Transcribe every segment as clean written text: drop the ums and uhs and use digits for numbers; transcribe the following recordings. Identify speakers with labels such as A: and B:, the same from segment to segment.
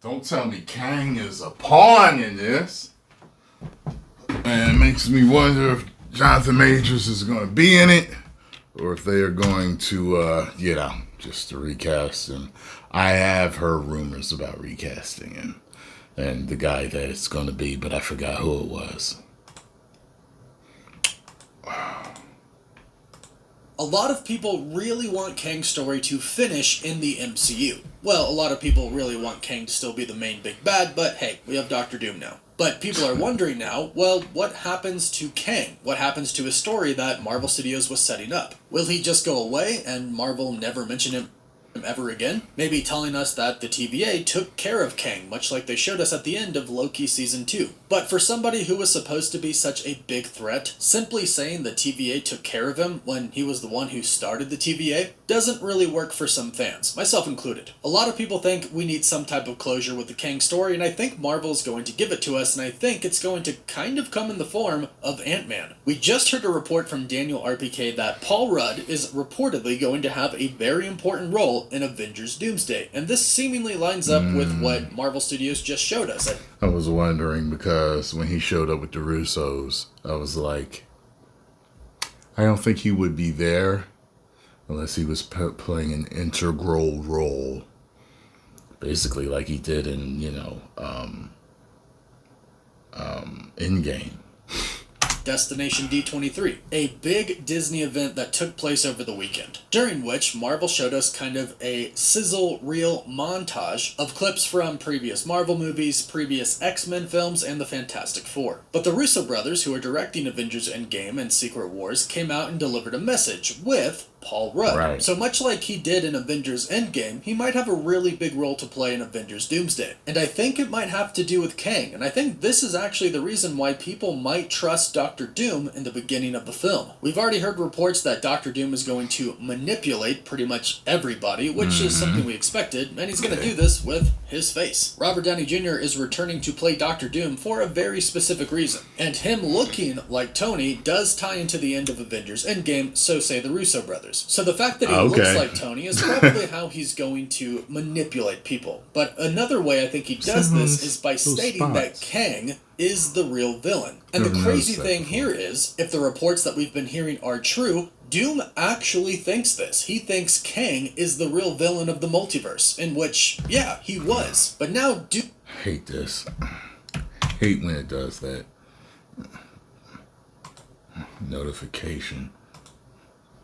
A: Don't tell me Kang is a pawn in this. And it makes me wonder if Jonathan Majors is going to be in it, or if they are going to, just to recast him. I have heard rumors about recasting him and the guy that it's going to be, but I forgot who it was.
B: A lot of people really want Kang's story to finish in the MCU. Well, a lot of people really want Kang to still be the main big bad, but hey, we have Doctor Doom now. But people are wondering now, well, what happens to Kang? What happens to his story that Marvel Studios was setting up? Will he just go away and Marvel never mention him ever again? Maybe telling us that the TVA took care of Kang, much like they showed us at the end of Loki Season 2. But for somebody who was supposed to be such a big threat, simply saying the TVA took care of him when he was the one who started the TVA doesn't really work for some fans, myself included. A lot of people think we need some type of closure with the Kang story, and I think Marvel's going to give it to us, and I think it's going to kind of come in the form of Ant-Man. We just heard a report from Daniel RPK that Paul Rudd is reportedly going to have a very important role in Avengers Doomsday, and this seemingly lines up with what Marvel Studios just showed us.
A: I was wondering because when he showed up with the Russos, I was like, I don't think he would be there unless he was playing an integral role, basically like he did in, Endgame.
B: Destination D23, a big Disney event that took place over the weekend, during which Marvel showed us kind of a sizzle reel montage of clips from previous Marvel movies, previous X-Men films, and the Fantastic Four. But the Russo brothers, who are directing Avengers Endgame and Secret Wars, came out and delivered a message with Paul Rudd.
A: Right.
B: So much like he did in Avengers Endgame, he might have a really big role to play in Avengers Doomsday. And I think it might have to do with Kang, and I think this is actually the reason why people might trust Doctor Doom in the beginning of the film. We've already heard reports that Doctor Doom is going to manipulate pretty much everybody, which is something we expected, and he's going to do this with his face. Robert Downey Jr. is returning to play Doctor Doom for a very specific reason, and him looking like Tony does tie into the end of Avengers Endgame, so say the Russo brothers. So the fact that he looks like Tony is probably how he's going to manipulate people. But another way I think he does this is by stating that Kang is the real villain. And the crazy thing here is, if the reports that we've been hearing are true, Doom actually thinks this. He thinks Kang is the real villain of the multiverse, in which, yeah, he was. But now Doom...
A: Hate this. Hate when it does that. Notification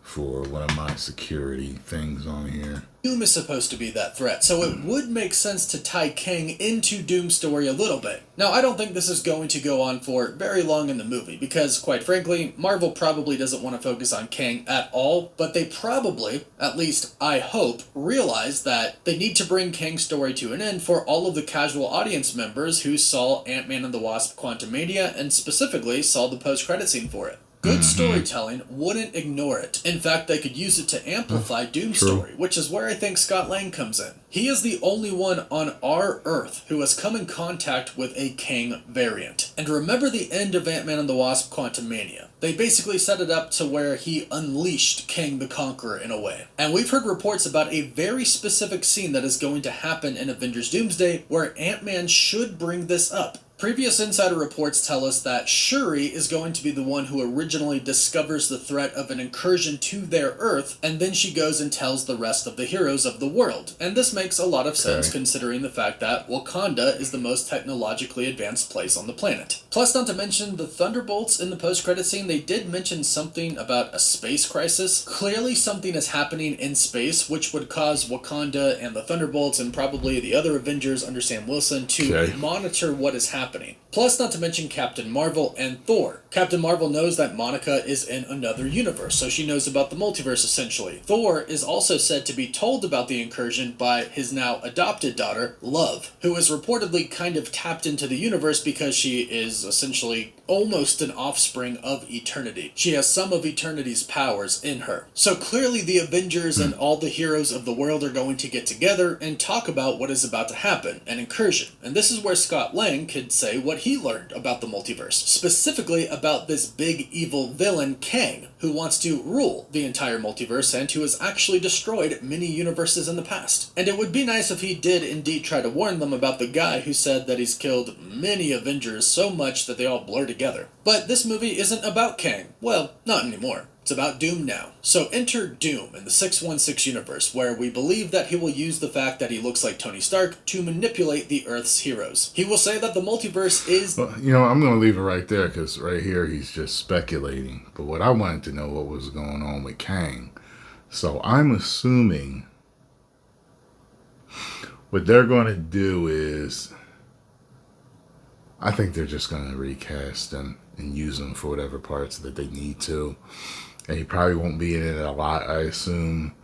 A: for one of my security things on here.
B: Doom is supposed to be that threat, so it would make sense to tie Kang into Doom's story a little bit. Now, I don't think this is going to go on for very long in the movie, because, quite frankly, Marvel probably doesn't want to focus on Kang at all, but they probably, at least I hope, realize that they need to bring Kang's story to an end for all of the casual audience members who saw Ant-Man and the Wasp: Quantumania, and specifically saw the post-credit scene for it. Good storytelling wouldn't ignore it. In fact, they could use it to amplify Doom's story, which is where I think Scott Lang comes in. He is the only one on our Earth who has come in contact with a Kang variant. And remember the end of Ant-Man and the Wasp: Quantumania. They basically set it up to where he unleashed Kang the Conqueror in a way. And we've heard reports about a very specific scene that is going to happen in Avengers Doomsday where Ant-Man should bring this up. Previous insider reports tell us that Shuri is going to be the one who originally discovers the threat of an incursion to their Earth, and then she goes and tells the rest of the heroes of the world. And this makes a lot of sense considering the fact that Wakanda is the most technologically advanced place on the planet. Plus, not to mention the Thunderbolts in the post-credit scene, they did mention something about a space crisis. Clearly something is happening in space which would cause Wakanda and the Thunderbolts and probably the other Avengers under Sam Wilson to monitor what is happening. Plus, not to mention Captain Marvel and Thor. Captain Marvel knows that Monica is in another universe, so she knows about the multiverse essentially. Thor is also said to be told about the incursion by his now adopted daughter, Love, who is reportedly kind of tapped into the universe because she is essentially almost an offspring of eternity. She has some of eternity's powers in her. So clearly the Avengers and all the heroes of the world are going to get together and talk about what is about to happen, an incursion. And this is where Scott Lang could say what he learned about the multiverse, specifically about this big evil villain Kang, who wants to rule the entire multiverse and who has actually destroyed many universes in the past. And it would be nice if he did indeed try to warn them about the guy who said that he's killed many Avengers so much that they all blur together. But this movie isn't about Kang. Well, not anymore. It's about Doom now. So enter Doom in the 616 universe, where we believe that he will use the fact that he looks like Tony Stark to manipulate the Earth's heroes. He will say that the multiverse is...
A: Well, I'm going to leave it right there, because right here he's just speculating. But what I wanted to know what was going on with Kang. So I'm assuming what they're going to do is... I think they're just going to recast him and use him for whatever parts that they need to. And he probably won't be in it a lot, I assume.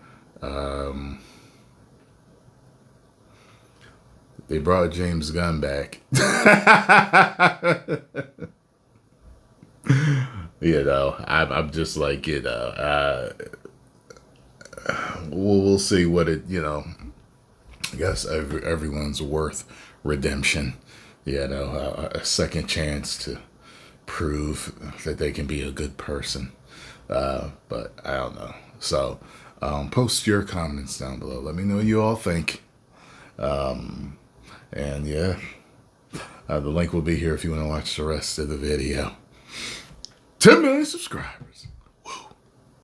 A: They brought James Gunn back. I'm just like, we'll see what it, I guess everyone's worth redemption. A second chance to prove that they can be a good person. But I don't know. So post your comments down below. Let me know what you all think. The link will be here if you want to watch the rest of the video. 10 million subscribers.